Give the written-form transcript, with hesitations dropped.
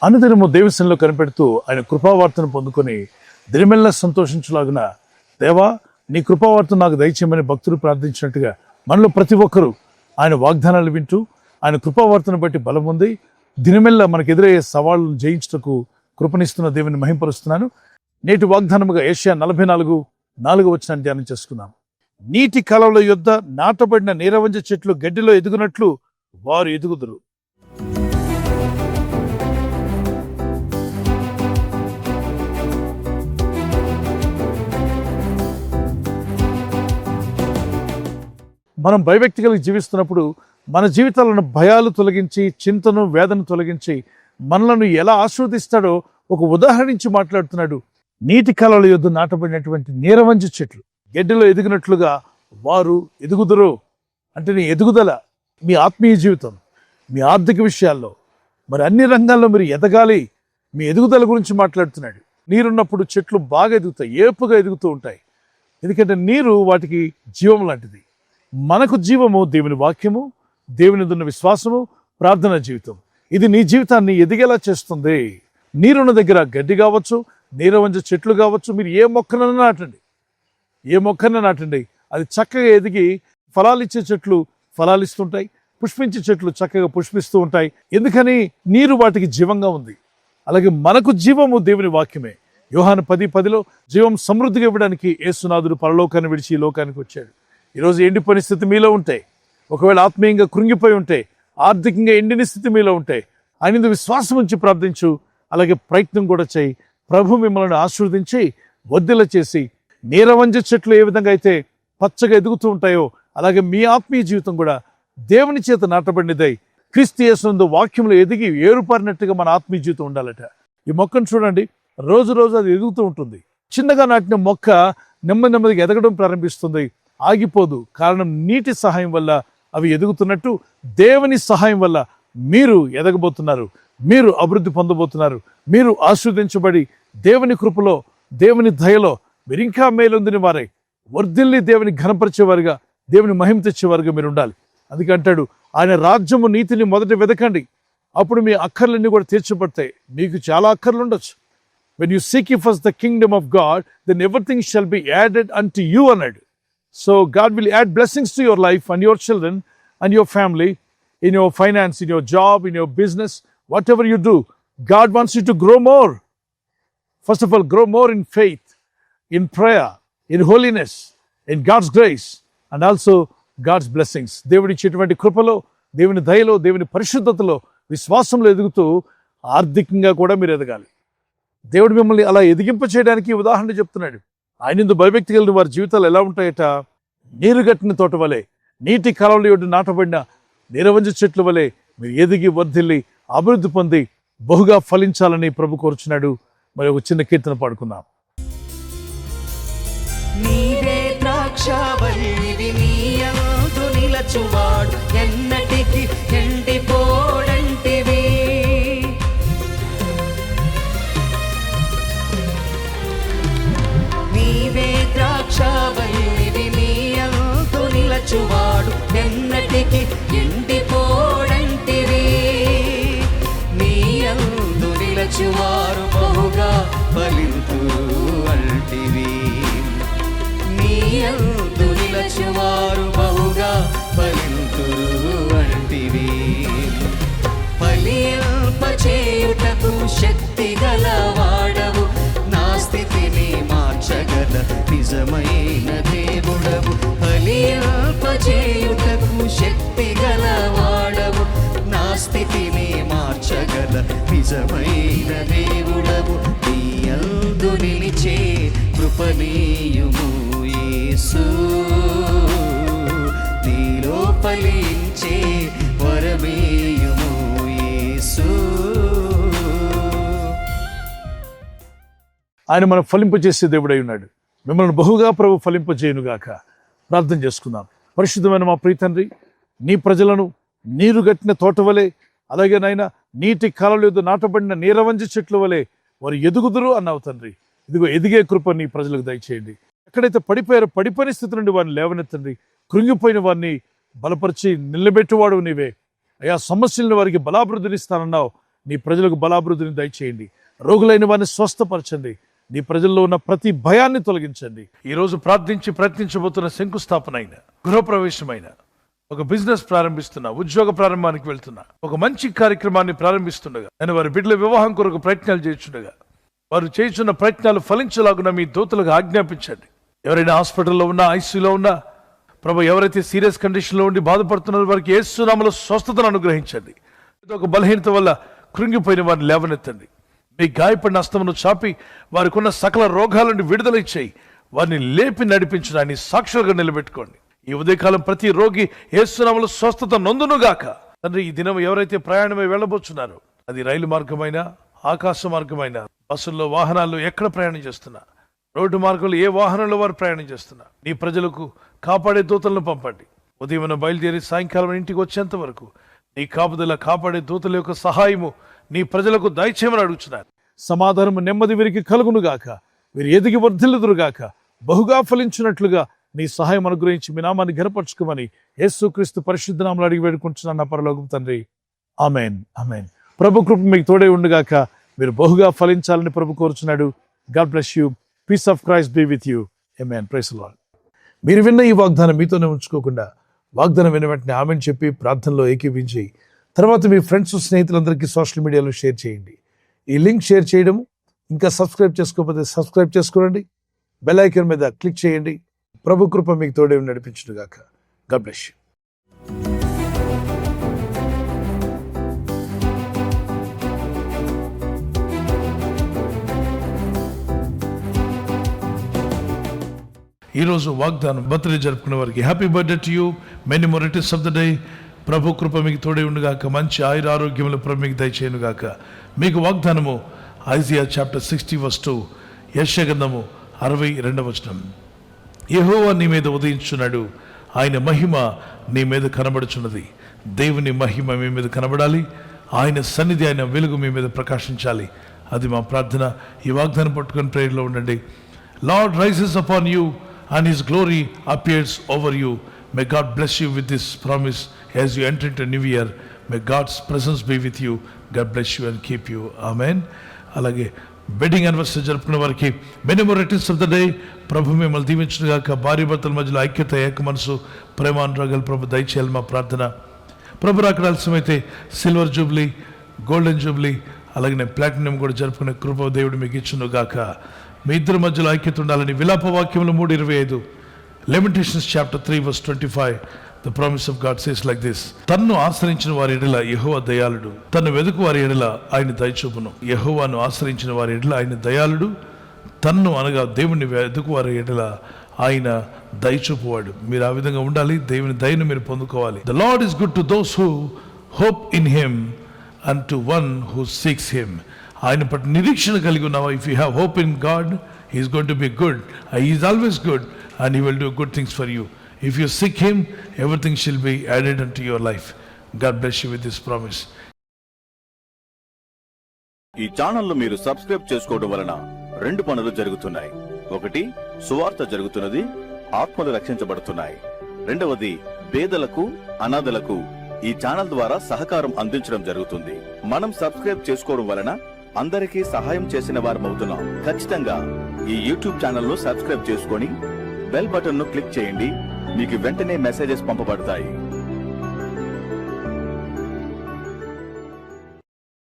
అనుదినము దేవసంలో కనిపెడుతూ ఆయన కృపావార్తను పొందుకొని దినమెల్లా సంతోషించలాగున దేవా నీ కృపావార్తను నాకు దయచేయమని భక్తులు ప్రార్థించినట్టుగా మనలో ప్రతి ఒక్కరూ ఆయన వాగ్దానాలు వింటూ ఆయన కృపావార్తను బట్టి బలం ఉంది దినమెల్లా మనకు ఎదురయ్యే సవాళ్ళను జయించుటకు కృపనిస్తున్న దేవుని మహింపరుస్తున్నాను. నేటి వాగ్దానముగా యెషయా 44:4 ధ్యానం చేసుకుందాం. నీటి కాలువల యొద్ద నాటబడిన నీరవంజ చెట్లు గడ్డిలో ఎదుగునట్లు వారు ఎదుగుదురు. మనం భయభక్తిగా జీవిస్తున్నప్పుడు మన జీవితాలను భయాలు తొలగించి చింతను వేదన తొలగించి మనలను ఎలా ఆశీర్వదిస్తాడో ఒక ఉదాహరించి మాట్లాడుతున్నాడు. నీటి కాలువల యొద్ద నాటబడినటువంటి నీరవంజ చెట్లు గడ్డిలో ఎదిగినట్లుగా వారు ఎదుగుదురు. అంటే నీ ఎదుగుదల, మీ ఆత్మీయ జీవితం, మీ ఆర్థిక విషయాల్లో, మరి అన్ని రంగాల్లో మీరు ఎదగాలి. మీ ఎదుగుదల గురించి మాట్లాడుతున్నాడు. నీరున్నప్పుడు చెట్లు బాగా ఎదుగుతాయి, ఏపుగా ఎదుగుతూ ఉంటాయి. ఎందుకంటే నీరు వాటికి జీవం లాంటిది. మనకు జీవము దేవుని వాక్యము, దేవుని ఉన్న విశ్వాసము, ప్రార్థన జీవితం. ఇది నీ జీవితాన్ని ఎదిగేలా చేస్తుంది. నీరున్న దగ్గర గడ్డి కావచ్చు, నీరవంజ చెట్లు కావచ్చు, మీరు ఏ మొక్కనైనా నాటండి, అది చక్కగా ఎదిగి ఫలాలు ఇచ్చే చెట్లు ఫలాలు ఇస్తుంటాయి, పుష్పించే చెట్లు చక్కగా పుష్పిస్తూ ఉంటాయి. ఎందుకని? నీరు వాటికి జీవంగా ఉంది. అలాగే మనకు జీవము దేవుని వాక్యమే. యోహాను 10:10 జీవం సమృద్ధిగా ఇవ్వడానికి యేసునాథుడు పరలోకాన్ని విడిచి ఈ లోకానికి వచ్చాడు. ఈరోజు ఎండిపోయిన స్థితి మీలో ఉంటే, ఒకవేళ ఆత్మీయంగా కృంగిపోయి ఉంటే, ఆర్థికంగా ఎండిన స్థితి మీలో ఉంటే, ఆయన విశ్వాసం ఉంచి ప్రార్థించు. అలాగే ప్రయత్నం కూడా చేయి. ప్రభు మిమ్మల్ని ఆశీర్వదించి వర్ధిల్ల చేసి నీరవంజ చెట్లు ఏ విధంగా అయితే పచ్చగా ఎదుగుతూ ఉంటాయో అలాగే మీ ఆత్మీయ జీవితం కూడా దేవుని చేత నాటబడినదై క్రీస్తు యేసునందు వాక్యంలో ఎదిగి ఏరుపారినట్టుగా మన ఆత్మీయ జీవితం ఉండాలట. ఈ మొక్కను చూడండి, రోజు అది ఎదుగుతూ ఉంటుంది. చిన్నగా నాటిన మొక్క నెమ్మదిగా ఎదగడం ప్రారంభిస్తుంది, ఆగిపోదు. కారణం నీటి సహాయం వల్ల అవి ఎదుగుతున్నట్టు దేవుని సహాయం వల్ల మీరు ఎదగబోతున్నారు, మీరు అభివృద్ధి పొందబోతున్నారు. మీరు ఆశీర్వదించబడి దేవుని కృపలో, దేవుని దయలో మీరు ఇంకా మేలొందిన వారై వర్ధిల్లి దేవుని ఘనపరిచేవారుగా, దేవుని మహిమ తెచ్చేవారుగా మీరు ఉండాలి. అందుకే అంటాడు, ఆయన రాజ్యము నీతిని మొదట వెదకండి, అప్పుడు మీ అక్కర్లన్నీ కూడా తీర్చబడతాయి. మీకు చాలా అక్కర్లు ఉండొచ్చు. When you seek ye first the kingdom of God, then everything shall be added unto you అన్నాడు. So God will add blessings to your life and your children and your family, in your finance, in your job, in your business, whatever you do. God wants you to grow more. First of all, grow more in faith, in prayer, in holiness, in God's grace, and also God's blessings. దేవుడి ఇచ్చేటువంటి కృపలో, దేవుని దయలో, దేవుని పరిశుద్ధతలో, విశ్వాసంలో ఎదుగుతూ ఆర్థికంగా కూడా మీరు ఎదగాలి. దేవుడు మిమ్మల్ని అలా ఎదిగింప చేయడానికి ఉదాహరణ చెప్తున్నాడు. ఆయనందు భయభక్తి కలిగిన వారి జీవితాలు ఎలా ఉంటాయట? నీరు గట్టిన తోట వలె, నీటి కాలువల యొద్ద నాటబడిన నీరవంజ చెట్ల వలె మీరు ఎదిగి వర్ధిల్లి అభివృద్ధి పొంది బహుగా ఫలించాలని ప్రభు కోరుచున్నాడు. మరి ఒక చిన్న కీర్తన పాడుకుందాం. నీవే ద్రాక్షవల్లివి, నీయందు నిలచువాడు ఎన్నటికి ఎండిపోడంటివి. నీవే ద్రాక్షవల్లివి, నీయందు నిలచువాడు ఎన్నటికి ఎండిపోడంటివి. నీయందు నిలచువారు బహుగా ఫలింతురు అంటివి. నీయందు నిలచువారు బహుగా ఫలింతురు అంటివి. ఫలింపచేయుటకు శక్తి గలవాడవు, నా స్థితిని మార్చగల నిజమైన దేవుడవు. ఫలింపచేయుటకు శక్తి గలవాడవు, నా స్థితిని మార్చగల నిజమైన దేవుడవు. నీయందు నిలిచే కృపణీయుము యేసు, నీలో ఫలించే వరమేయుము యేసు. ఆయన మనం ఫలింపజేసే దేవుడై ఉన్నాడు. మిమ్మల్ని బహుగా ప్రభు ఫలింపజేయునుగాక. ప్రార్థన చేసుకుందాం. పరిశుద్ధమైన మా ప్రియ తండ్రి, నీ ప్రజలను నీరు గట్టిన తోట వలె, అలాగే నాయన నీటి కాలువల యొద్ద నాటబడిన నీరవంజ చెట్ల వలె వారు ఎదుగుదురు అన్నావు తండ్రి. ఇదిగో ఎదిగే కృప నీ ప్రజలకు దయచేయండి. ఎక్కడైతే పడిపోయారో పడిపోయిన స్థితి నుండి వారిని లేవనెత్తండి. కృంగిపోయిన వారిని బలపరిచి నిలబెట్టువాడు నీవే అయ్యా. సమస్యలను వారికి బలాభివృద్ధినిస్తానన్నావు. నీ ప్రజలకు బలాభివృద్ధిని దయచేయండి. రోగులైన వారిని స్వస్థపరచండి. నీ ప్రజల్లో ఉన్న ప్రతి భయాన్ని తొలగించండి. ఈరోజు ప్రార్థించి ప్రయత్నించబోతున్న శంకుస్థాపన అయిన, గృహప్రవేశమైన, ఒక బిజినెస్ ప్రారంభిస్తున్నా, ఉద్యోగ ప్రారంభానికి వెళ్తున్నా, ఒక మంచి కార్యక్రమాన్ని ప్రారంభిస్తుండగా, నేను వారి బిడ్డల వివాహం కొరకు ప్రయత్నాలు చేస్తుండగా, వారు చేస్తున్న ప్రయత్నాలు ఫలించలాగున మీ దూతలకు ఆజ్ఞాపించండి. ఎవరైనా హాస్పిటల్లో ఉన్నా, ఐసీయూలో ఉన్నా, ప్రభు ఎవరైతే సీరియస్ కండిషన్లో ఉండి బాధపడుతున్నారో వారికి యేసు నామములో స్వస్థతను అనుగ్రహించండి. ఒక బలహీనత వల్ల కృంగిపోయిన వారిని లేవనెత్తండి. మీ గాయపడిన హస్తమును చాపి వారికి ఉన్న సకల రోగాల నుండి విడుదల ఇచ్చేయి. వారిని లేపి నడిపించిన ఆయన సాక్షులుగా నిలబెట్టుకోండి. ఈ ఉదయకాలం ప్రతి రోగి యేసు నామములో స్వస్థత నొందునుగాక. తండ్రి, ఈ దినం ఎవరైతే ప్రయాణమై వెళ్ళబోతున్నారో, అది రైలు మార్గమైనా, ఆకాశ మార్గమైనా, బస్సుల్లో, వాహనాల్లో ఎక్కడ ప్రయాణం చేస్తున్నా, రోడ్డు మార్గంలో ఏ వాహనంలో వారు ప్రయాణం చేస్తున్నా, నీ ప్రజలకు కాపాడే దూతలను పంపండి. ఉదయం బయలుదేరి సాయంకాలం ఇంటికి వచ్చేంత వరకు నీ కాపుదల, కాపాడే దూతల యొక్క సహాయము నీ ప్రజలకు దయచేయమని అడుగుతున్నారు. సమాధానము, నెమ్మది వీరికి కలుగునుగాక. వీరు ఎదిగి వర్ధిల్లుదురుగాక. బహుగా ఫలించినట్లుగా నీ సహాయం అనుగ్రహించి మీ నామాన్ని ఘనపరచుకోమని యేసుక్రీస్తు పరిశుద్ధ నామములో అడిగి వేడుకుంటున్నాను నా పరలోకపు తండ్రి. ఆమేన్, ఆమేన్. ప్రభు కృప మీకు తోడే ఉండుగాక. మీరు బహుగా ఫలించాలని ప్రభు కోరుచున్నాడు. God bless you. Peace of Christ be with you. Amen. Praise the Lord. మీరు విన్న ఈ వాగ్దానం మీతోనే ఉంచుకోకుండా, వాగ్దానం విన్న వెంటనే ఆమెన్ చెప్పి ప్రార్థనలో ఏకీభించి తర్వాత మీ ఫ్రెండ్స్, స్నేహితులందరికీ సోషల్ మీడియాలో షేర్ చేయండి. ఈ లింక్ షేర్ చేయడం, ఇంకా సబ్స్క్రైబ్ చేసుకోకపోతే సబ్స్క్రైబ్ చేసుకోండి. బెల్ ఐకాన్ మీద క్లిక్ చేయండి. ప్రభు కృప మీకు తోడే నడిపించుగాక. God bless you. ఈరోజు వాగ్దానం, బర్త్డే జరుపుకునే వారికి happy birthday to you. Many more returns of the day. ప్రభు కృప మీకు తోడే ఉండుగాక. మంచి ఆయుర ఆరోగ్యములు ప్రభు మీకు దయచేయనుగాక. మీకు వాగ్దానము ఐజియా చాప్టర్ 60:2, యెషయా గ్రంథము 62. యెహోవా నీ మీద ఉదయించున్నాడు, ఆయన మహిమ నీ మీద కనబడుచున్నది. దేవుని మహిమ మీ మీద కనబడాలి. ఆయన సన్నిధి, ఆయన వెలుగు మీ మీద ప్రకాశించాలి. అది మా ప్రార్థన. ఈ వాగ్దానం పట్టుకొని ప్రేయర్లో ఉండండి. Lord rises upon you and his glory appears over you. May God bless you with this promise as you enter into new year. May God's presence be with you. God bless you and keep you. Amen. అలాగే wedding anniversary జరుపుకున్న వారికి many more returns of the day. ప్రభు మిమ్మల్ని దీవించుగాక. భార్య భర్తల మధ్యలో ఐక్యత, ఏక మనసు, ప్రేమానురాగాలు ప్రభు దయచేయాలి మా ప్రార్థన. ప్రభు రాకడ ఆలస్యమైతే సిల్వర్ జూబ్లీ, గోల్డెన్ జూబ్లీ, అలాగే ప్లాటినం కూడా జరుపుకునే కృప దేవుడు మీకు ఇచ్చునుగాక. మీ ఇద్దరి మధ్యలో ఐక్యత ఉండాలని విలాప వాక్యములు 3:25, లెమెంటేషన్స్ chapter 3:25. The promise of God says like this: తన్ను ఆశ్రయించిన వారి ఎడల యెహోవా దయాళుడు, తన్ను వెదుకు వారి ఎడల ఆయన దయచూపును. యెహోవాను ఆశ్రయించిన వారి ఎడల ఆయన దయాళుడు, తన్ను అనగా దేవుని వెదుకు వారి ఎడల ఆయన దయచూపువాడు. మీరు ఆ విధంగా ఉండాలి. దేవుని దయను మీరు పొందుకోవాలి. The Lord is good to those who hope in him and to one who seeks him. ఆయన పట్ల నిరీక్షణ కలిగి ఉన్నావా? If you have hope in God, he is going to be good. He is always good and he will do good things for you. If you seek him, everything షిల్ be added an to your life. God bless you with this promise. ఈ channel మీరు subscribe చేసుకోవడం వలన 2 పనులు జరుగుతున్నాయి. ఒకటి, సువార్త జరుగుతున్నది, ఆత్మలు రక్షించబడుతున్నాయి. రెండవది, పేదలకు, అనాథలకు ఈ ఛానల్ ద్వారా సహకారం అందించడం జరుగుతుంది. మనం సబ్స్క్రైబ్ చేసుకోవడం వలన అందరికీ సహాయం చేసిన వారమవుతున్నాం. ఖచ్చితంగా ఈ యూట్యూబ్ ఛానల్ ను సబ్స్క్రైబ్ చేసుకొని బెల్ బటన్ ను క్లిక్ చేయండి. మీకు వెంటనే మెసేజెస్ పంపబడతాయి.